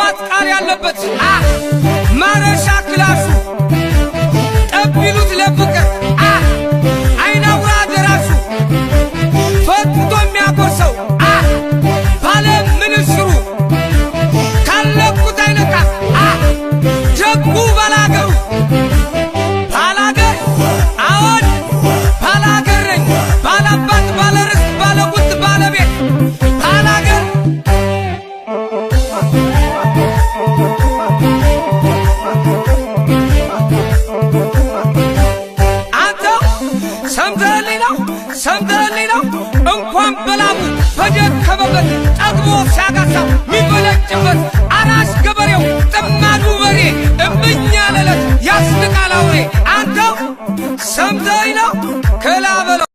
የአዋት ቃል ያለበት ማረሻ ክላሹ ጠቢሉት ለፍቅር አይናውራ ደራሹ ፈትቶ የሚያጎርሰው ባለ ምንሽሩ ካለቁት አይነካ ጀጉ ባላገሩ ባላገር አዎን ባላገር ነኝ ባላባት ባለርስት ባለጉት ባለቤት ባላገር ሰምተህልኝ ነው እንኳን በላቡ በደከመበት ጠግቦ ሲያጋሳው ሚበለጭበት አራሽ ገበሬው ጥማዱ በሬ እምብኝ ያለለት ያስንቃል አውሬ አንተው ሰምተህልኝ ነው ከላበለው